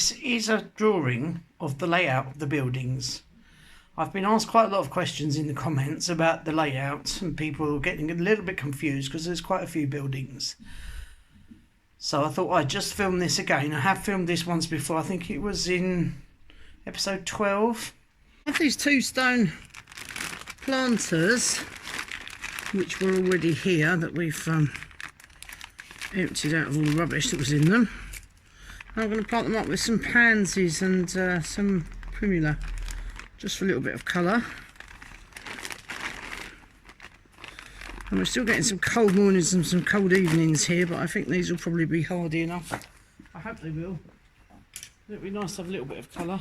this is a drawing of the layout of the buildings. I've been asked quite a lot of questions in the comments about the layout, and people are getting a little bit confused because there's quite a few buildings. So I thought I'd just film this again. I have filmed this once before. I think it was in episode 12. I have these 2 stone planters, which were already here, that we've emptied out of all the rubbish that was in them. I'm going to plant them up with some pansies and some primula, just for a little bit of colour. And we're still getting some cold mornings and some cold evenings here, but I think these will probably be hardy enough. I hope they will. It'd be nice to have a little bit of colour.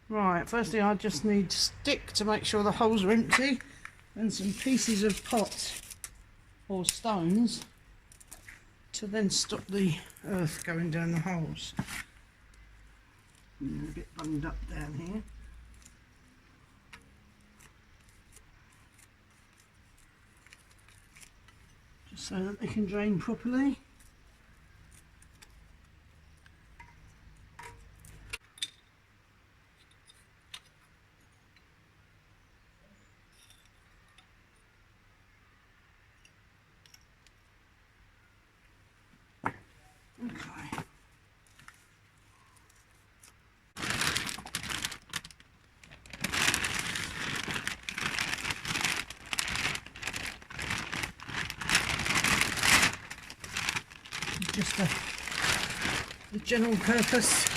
Right, firstly I just need stick to make sure the holes are empty, and some pieces of pot or stones to then stop the earth going down the holes. A bit bunged up down here. Just so that they can drain properly. Okay. Just the general purpose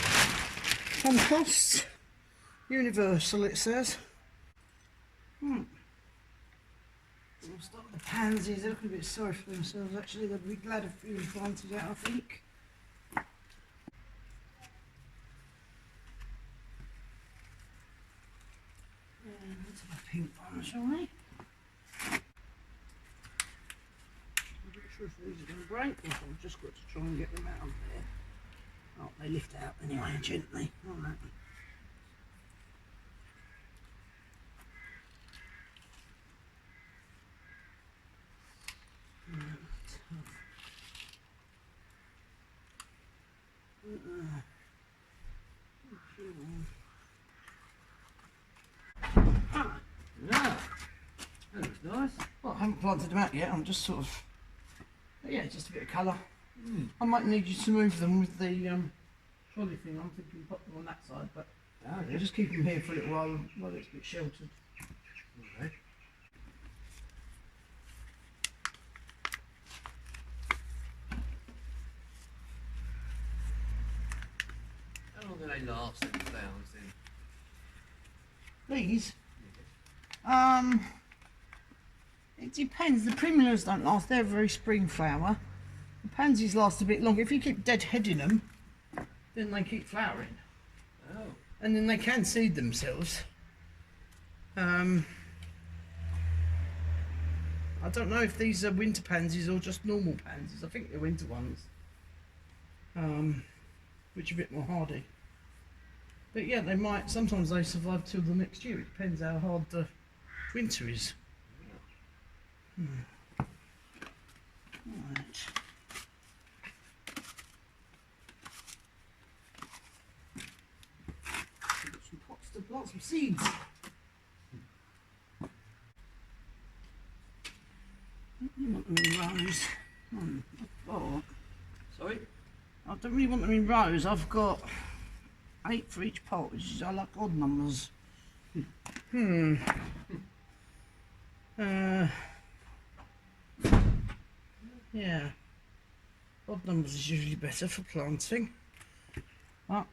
compost, universal it says. We'll start with the pansies. They're looking a bit sorry for themselves actually. They'll be glad of being planted out, I think. Let's have a pink one, shall we? I'm not sure if these are going to break, but I've just got to try and get them out of there. Oh, they lift out anyway, gently. Alright. Yeah, that looks nice. Well, I haven't planted them out yet. I'm just sort of, yeah, just a bit of colour. I might need you to move them with the trolley thing. I'm thinking put them on that side, but I'll just keep them here for a little while it's a bit sheltered. Okay. How long do they last in the flowers then? These? It depends. The primulas don't last. They're a very spring flower. The pansies last a bit longer. If you keep deadheading them, then they keep flowering. Oh. And then they can seed themselves. I don't know if these are winter pansies or just normal pansies. I think they're winter ones, which are a bit more hardy. But yeah, they might. Sometimes they survive till the next year. It depends how hard the winter is. Right. Got some pots to plant some seeds. You want them in rows. Oh. Sorry? I don't really want them in rows. I've got 8 for each pot, which is, I like odd numbers. Yeah. Odd numbers is usually better for planting. But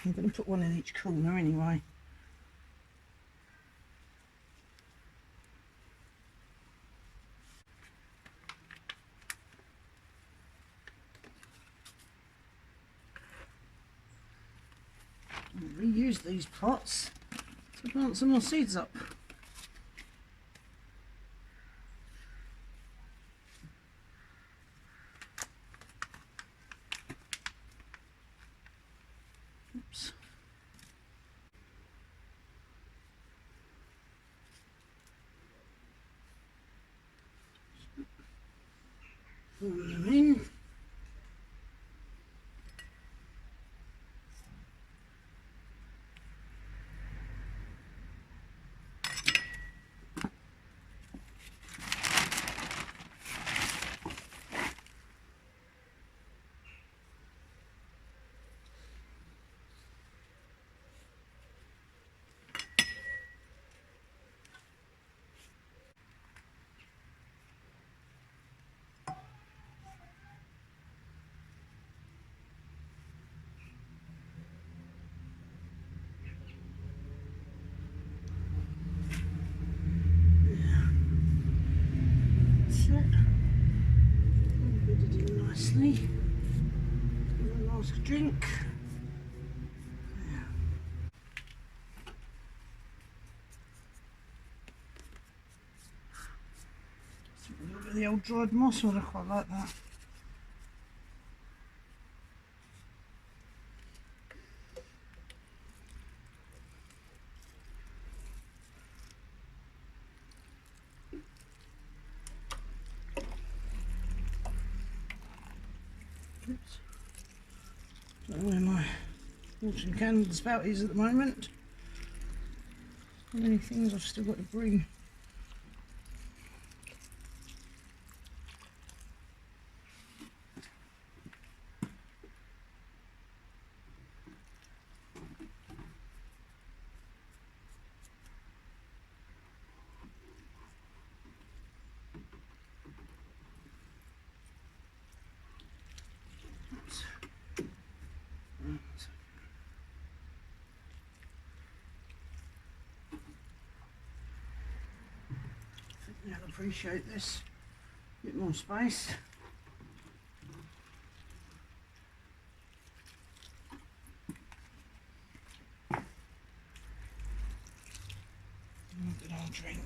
I'm going to put one in each corner anyway. I'll reuse these pots to plant some more seeds up. Oops. Pull them in. nicely. A nice drink. A little bit of the old dried moss, I quite like that. Oops. Don't know where my watering can and spout is at the moment. How many things I've still got to bring. I'll appreciate this. A bit more space. And a good old drink.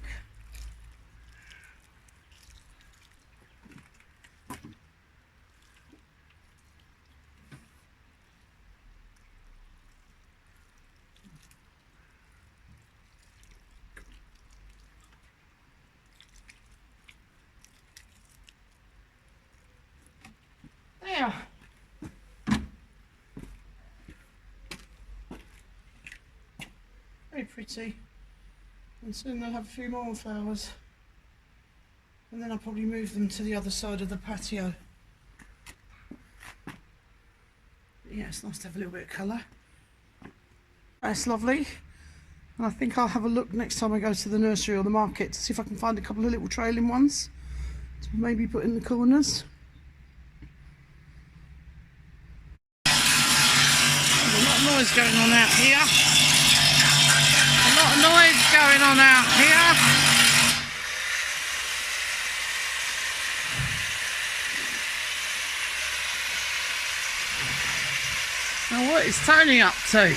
There. Very pretty. And soon they'll have a few more flowers. And then I'll probably move them to the other side of the patio. But yeah, it's nice to have a little bit of colour. That's lovely. And I think I'll have a look next time I go to the nursery or the market to see if I can find a couple of little trailing ones to maybe put in the corners. Noise going on out here. A lot of noise going on out here. Now what is Tony up to?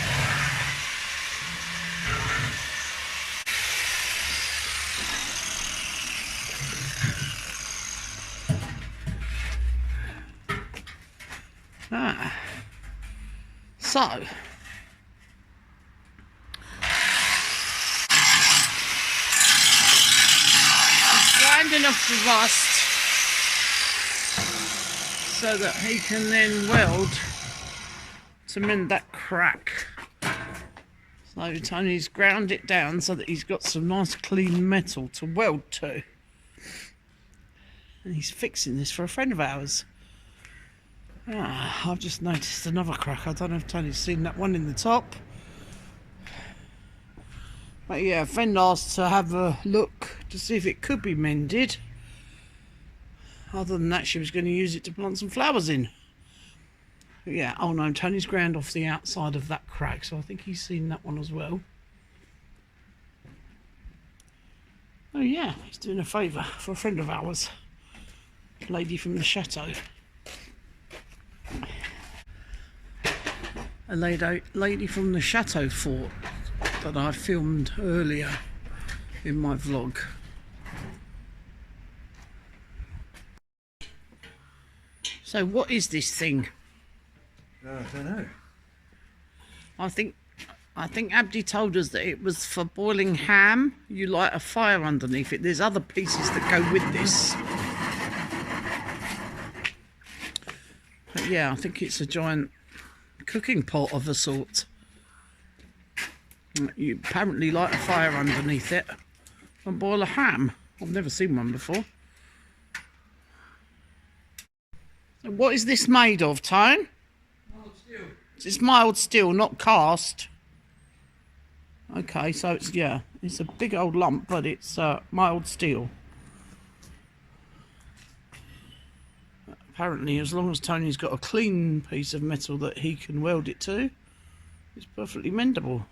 So, grinding off the rust so that he can then weld to mend that crack. So Tony's ground it down so that he's got some nice clean metal to weld to. And he's fixing this for a friend of ours. I've just noticed another crack. I don't know if Tony's seen that one in the top. But yeah, a friend asked to have a look to see if it could be mended. Other than that, she was going to use it to plant some flowers in. But yeah, oh no, Tony's ground off the outside of that crack, so I think he's seen that one as well. Oh yeah, he's doing a favour for a friend of ours. A lady from the Chateau. A lady from the Chateau fort that I filmed earlier in my vlog. So what is this thing? I don't know. I think Abdi told us that it was for boiling ham. You light a fire underneath it. There's other pieces that go with this. But yeah, I think it's a giant cooking pot of a sort. You apparently light a fire underneath it and boil a ham. I've never seen one before. So what is this made of, Tone? Mild steel. It's mild steel, not cast. Okay, so it's, yeah, it's a big old lump, but it's mild steel. Apparently, as long as Tony's got a clean piece of metal that he can weld it to, it's perfectly mendable.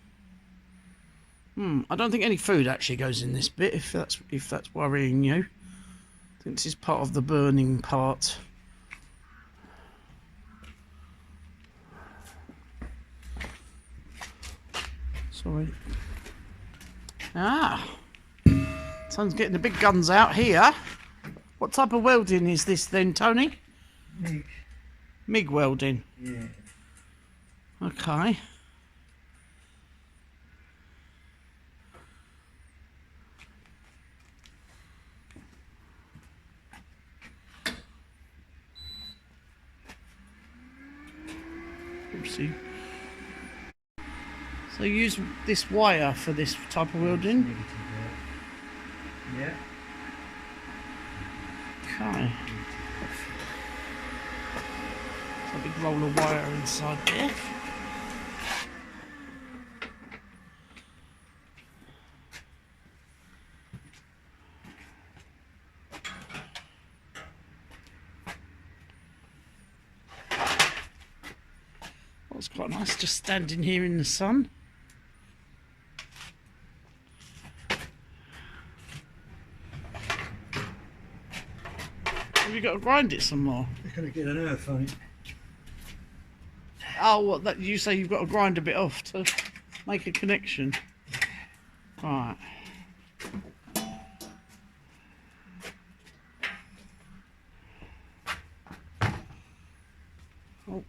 I don't think any food actually goes in this bit, if that's worrying you. I think this is part of the burning part. Sorry. Ah, someone's getting the big guns out here. What type of welding is this then, Tony? MIG. MIG welding. Yeah. Okay. Oopsie. So you use this wire for this type of welding? Yeah. Okay. So a big roll of wire inside there. That was quite nice, just standing here in the sun. Have you got to grind it some more? They're going to get an earth on it. Oh, what? That you say you've got to grind a bit off to make a connection. Right. Oh.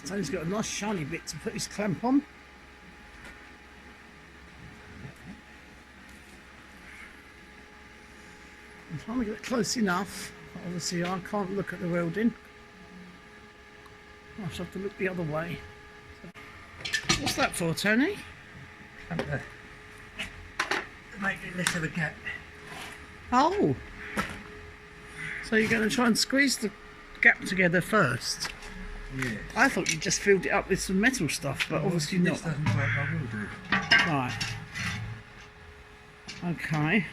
So he's got a nice shiny bit to put his clamp on. I'm trying to get it close enough. Obviously I can't look at the welding. I have to look the other way. What's that for, Tony? To make it less of a gap. Oh! So you're going to try and squeeze the gap together first? Yeah. I thought you just filled it up with some metal stuff, but obviously this not. This doesn't work, I will do. Right. Okay.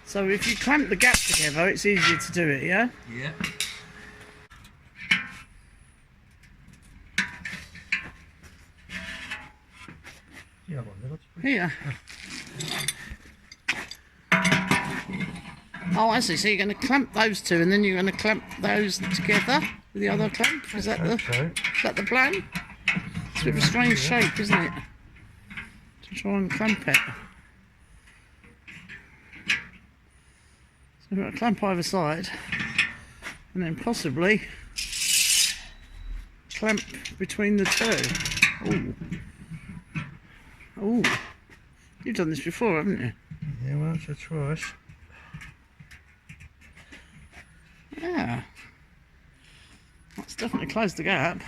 So if you clamp the gap together, it's easier to do it, yeah? Yeah. Here. Oh, I see. So you're going to clamp those two, and then you're going to clamp those together with the other clamp. Is that the plan? It's a bit of a strange shape, isn't it? To try and clamp it. So we've got a clamp either side, and then possibly clamp between the two. Ooh. Ooh. You've done this before, haven't you? Yeah, once or twice. Yeah. That's definitely closed the gap.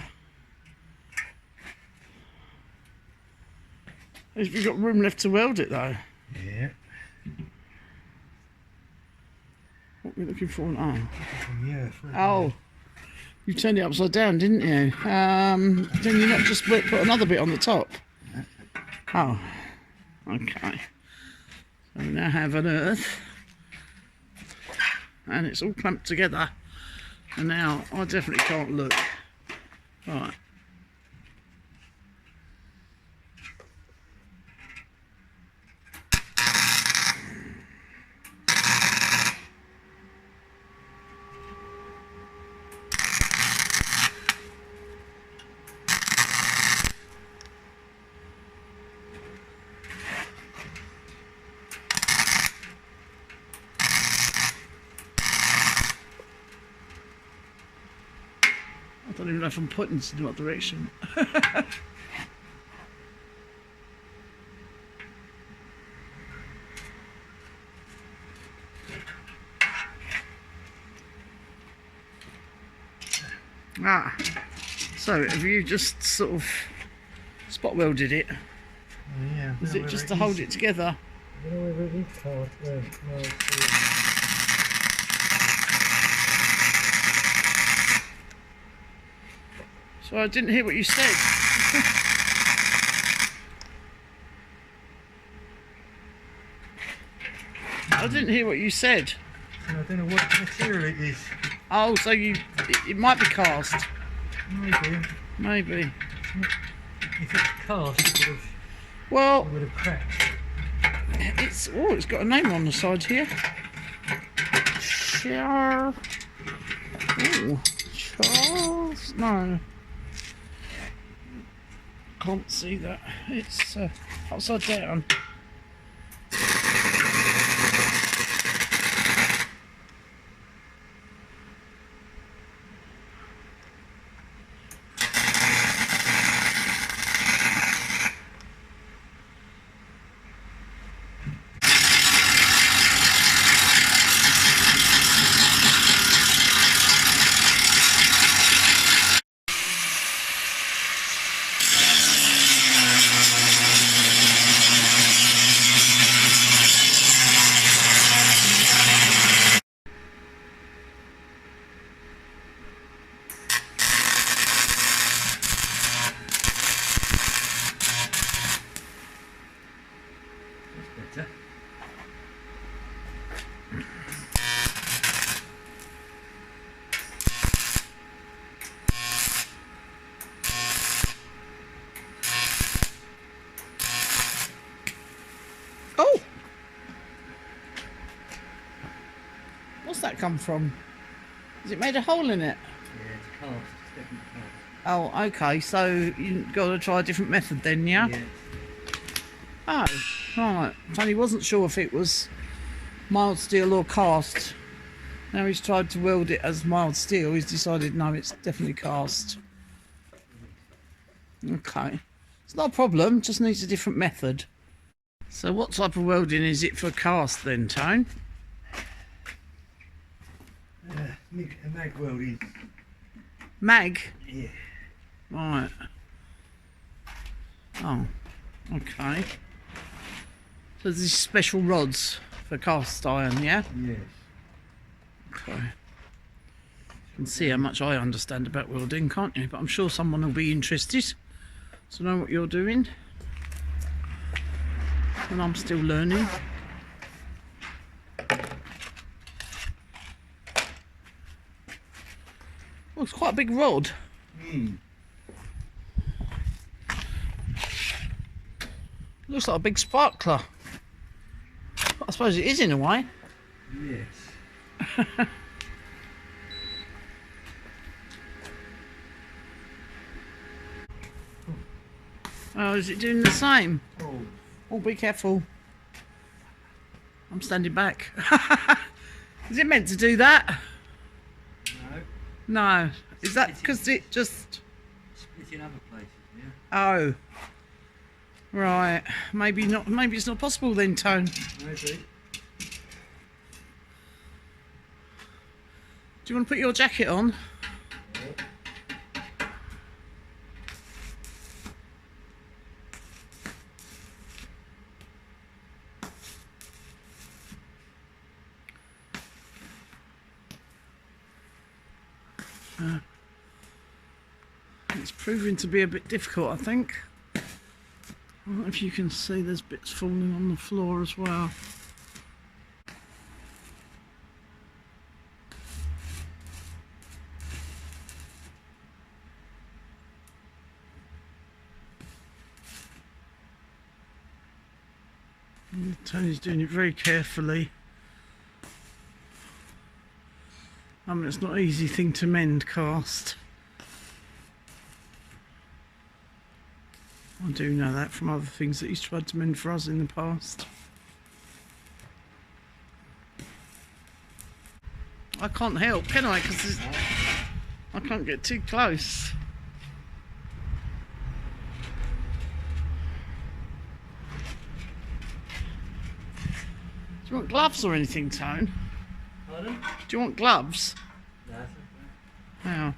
Have you got room left to weld it though? Yeah. What are we looking for now? Yeah. Oh. You turned it upside down, didn't you? Then you not just put another bit on the top? Oh. Okay. So we now have an earth. And it's all clamped together, and now I definitely can't look. Right. I don't even know if I'm pointing in what direction. Ah, so have you just sort of spot welded it? Yeah. Is it just to hold it together? So I didn't hear what you said. I didn't hear what you said. I don't know what material it is. Oh, so it might be cast. Maybe. Maybe. If it's cast, it Well, would have cracked. it's got a name on the side here. Charles? No. Can't see that. It's upside down. Better. Oh! What's that come from? Has it made a hole in it? Yeah, it's cast. It's definitely cast. Oh, okay. So you've got to try a different method then, yeah? Yeah. Oh, right. Tony wasn't sure if it was mild steel or cast. Now he's tried to weld it as mild steel. He's decided no, it's definitely cast. Okay. It's not a problem, just needs a different method. So what type of welding is it for cast then, Tone? Mag welding. Mag? Yeah. Right. Oh, okay. So these special rods for cast iron, yeah? Yes. Okay. You can see how much I understand about welding, can't you? But I'm sure someone will be interested to know what you're doing. And I'm still learning. Oh, it's quite a big rod. Looks like a big sparkler. I suppose it is in a way. Yes. Oh, is it doing the same? Oh. Oh, be careful. I'm standing back. Is it meant to do that? No. No. Is that because it just... Split in other places, yeah. Oh. Right. Maybe not. Maybe it's not possible then, Tone. Maybe. Do you want to put your jacket on? It's proving to be a bit difficult, I think. I don't know if you can see there's bits falling on the floor as well. Tony's doing it very carefully. I mean, it's not an easy thing to mend cast. I do know that from other things that he's tried to mend for us in the past. I can't help, can I? Because I can't get too close. Do you want gloves or anything, Tone? Pardon? Do you want gloves? No, that's okay. How?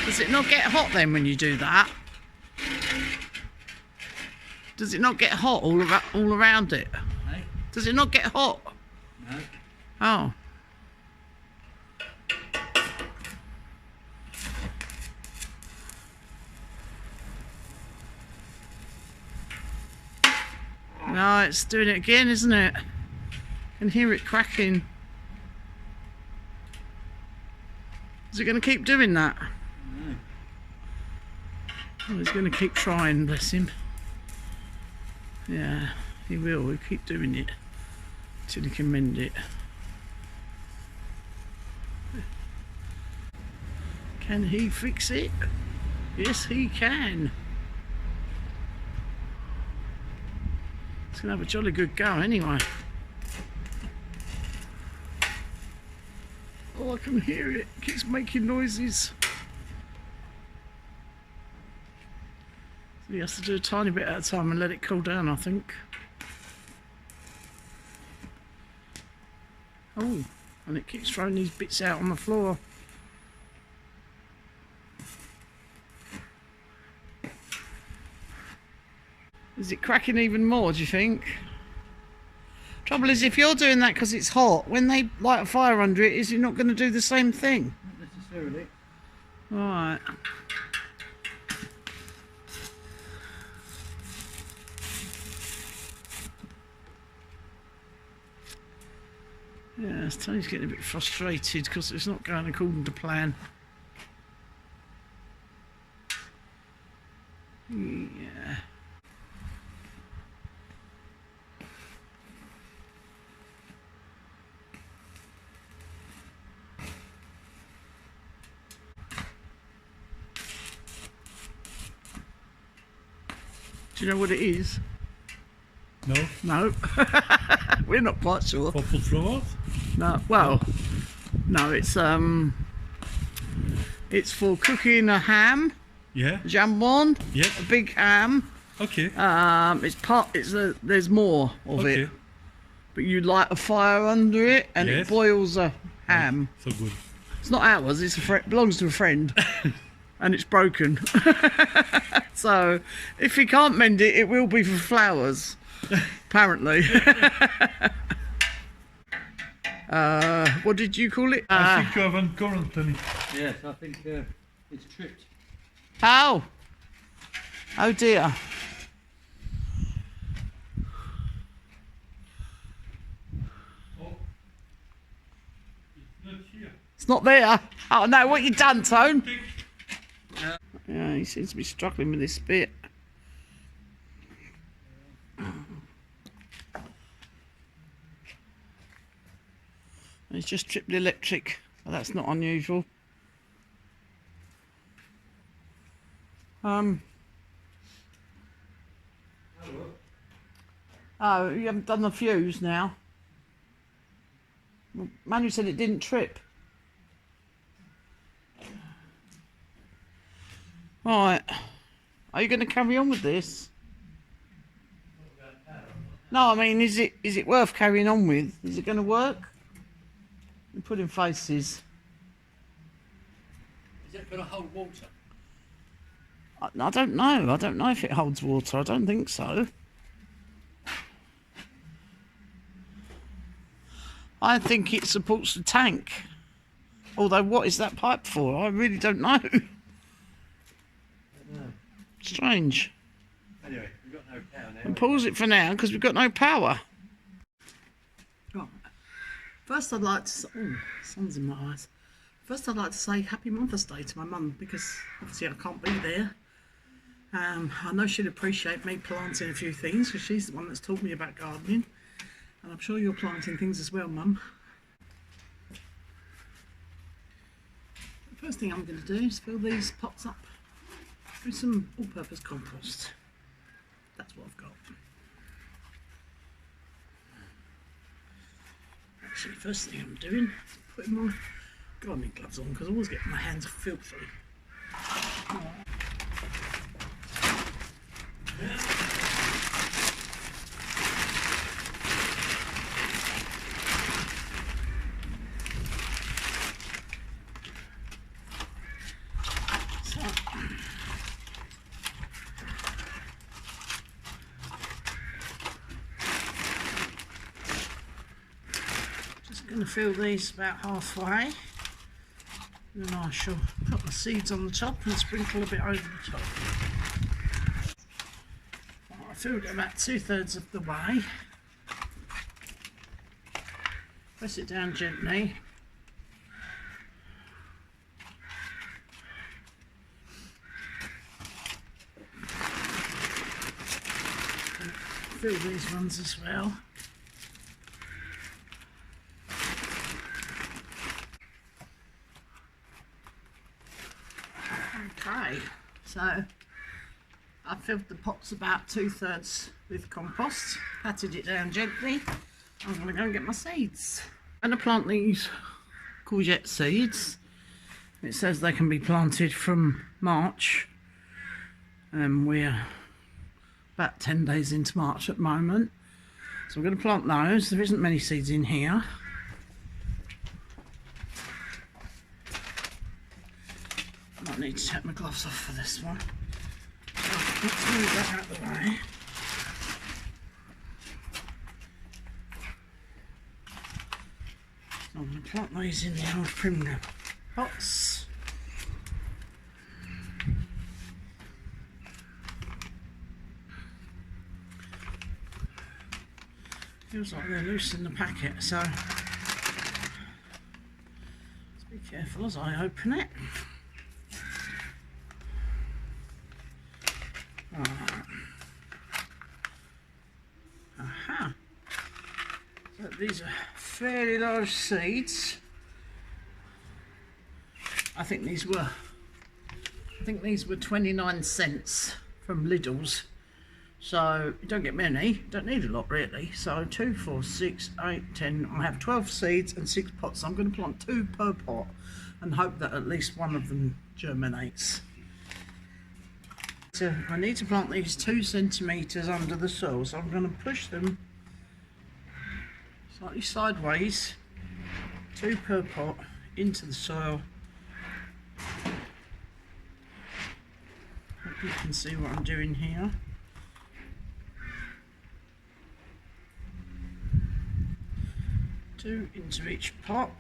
Does it not get hot then when you do that? Does it not get hot all around it? Hey? Does it not get hot? No. Oh. No, it's doing it again, isn't it? I can hear it cracking. Is it going to keep doing that? No. Oh, he's going to keep trying, bless him. Yeah, he will. He'll keep doing it till he can mend it. Can he fix it? Yes, he can. It's going to have a jolly good go anyway. Oh, I can hear it. It keeps making noises. So he has to do a tiny bit at a time and let it cool down, I think. Oh, and it keeps throwing these bits out on the floor. Is it cracking even more, do you think? Trouble is, if you're doing that because it's hot, when they light a fire under it, is it not going to do the same thing? Not necessarily. Right. Yeah, Tony's getting a bit frustrated because it's not going according to plan. Yeah. Do you know what it is? No. No. We're not quite sure. For put flowers? No. Well, no. It's for cooking a ham. Yeah. Jambon. Yeah. A big ham. Okay. There's more of it. But you light a fire under it and Yes. it boils a ham. So good. It's not ours. It's belongs to a friend. And it's broken. So if he can't mend it, it will be for flowers, apparently. What did you call it? I think you have on current, Tony. Yes, I think it's tripped. How? Oh dear. Oh. It's not here. It's not there. Oh no, what you done, Tone? Yeah, he seems to be struggling with this bit. He's just tripped the electric. Well, that's not unusual. Oh, you haven't done the fuse now. Well, Manu said it didn't trip. Right. Are you going to carry on with this? No, I mean, is it worth carrying on with? Is it going to work? You put in faces. Is it going to hold water? I don't know. I don't know if it holds water. I don't think so. I think it supports the tank. Although, what is that pipe for? I really don't know. Strange. Anyway, we've got no power now. And pause it for now because we've got no power. Right. First, I'd like to say, oh, sun's in my eyes. First, I'd like to say Happy Mother's Day to my mum because obviously I can't be there. I know she'd appreciate me planting a few things because she's the one that's taught me about gardening, and I'm sure you're planting things as well, Mum. The first thing I'm going to do is fill these pots up with some all-purpose compost. That's what I've got. Actually, first thing I'm doing is putting my gardening gloves on because I always get my hands filthy. Going to fill these about halfway, and then I shall put my seeds on the top and sprinkle a bit over the top. I filled it about 2/3 of the way. Press it down gently. fill these ones as well. Okay, so I filled the pots about 2/3 with compost, patted it down gently. I'm going to go and get my seeds. I'm going to plant these courgette seeds. It says they can be planted from March. We're about 10 days into March at the moment. So we're going to plant those. There isn't many seeds in here. I might need to take my gloves off for this one. Let's move that out of the way. So I'm going to plant these in the old primrose pots. Feels like they're loose in the packet, so let's be careful as I open it. Aha. So these are fairly large seeds. I think these were 29 cents from Lidl's. So you don't get many, don't need a lot really. So 2, 4, 6, 8, 10, I have 12 seeds and 6 pots. So I'm going to plant 2 per pot and hope that at least one of them germinates. So I need to plant these 2 centimetres under the soil, so I'm going to push them slightly sideways, 2 per pot, into the soil. Hope you can see what I'm doing here. Two into each pot.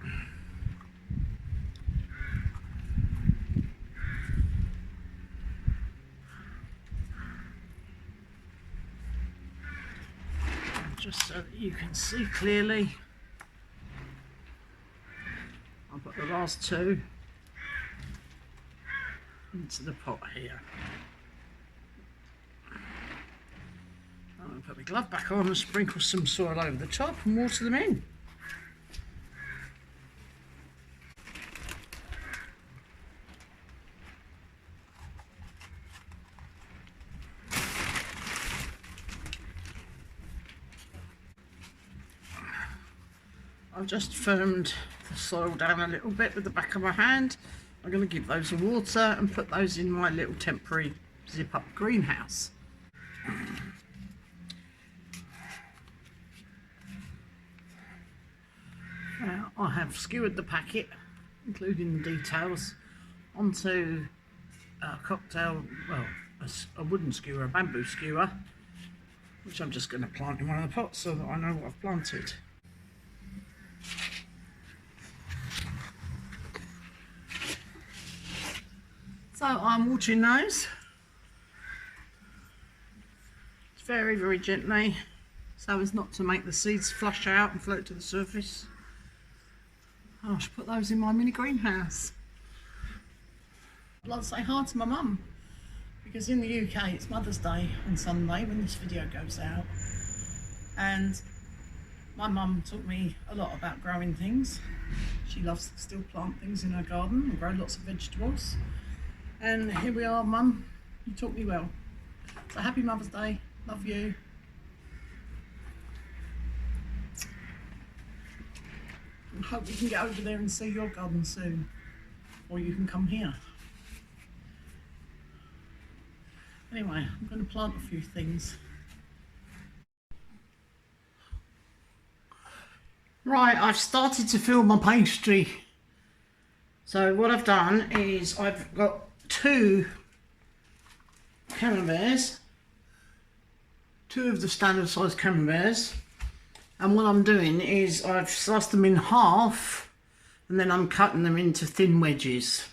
Just so that you can see clearly, I'll put the last 2 into the pot here. I'm going to put my glove back on and sprinkle some soil over the top and water them in. I've just firmed the soil down a little bit with the back of my hand. I'm going to give those a water and put those in my little temporary zip-up greenhouse. Now I have skewered the packet, including the details, onto a cocktail, well, a wooden skewer, a bamboo skewer, which I'm just going to plant in one of the pots so that I know what I've planted. So I'm watering those. It's very, very gently, so as not to make the seeds flush out and float to the surface. I should put those in my mini greenhouse. I'd like to say hi to my mum, because in the UK it's Mother's Day on Sunday when this video goes out, and my mum taught me a lot about growing things. She loves to still plant things in her garden and grow lots of vegetables. And here we are, Mum, you taught me well. So happy Mother's Day, love you. I hope you can get over there and see your garden soon, or you can come here. Anyway, I'm going to plant a few things. Right, I've started to fill my pastry. So what I've done is I've got 2 camemberts, 2 of the standard size camemberts, and what I'm doing is I've sliced them in half and then I'm cutting them into thin wedges.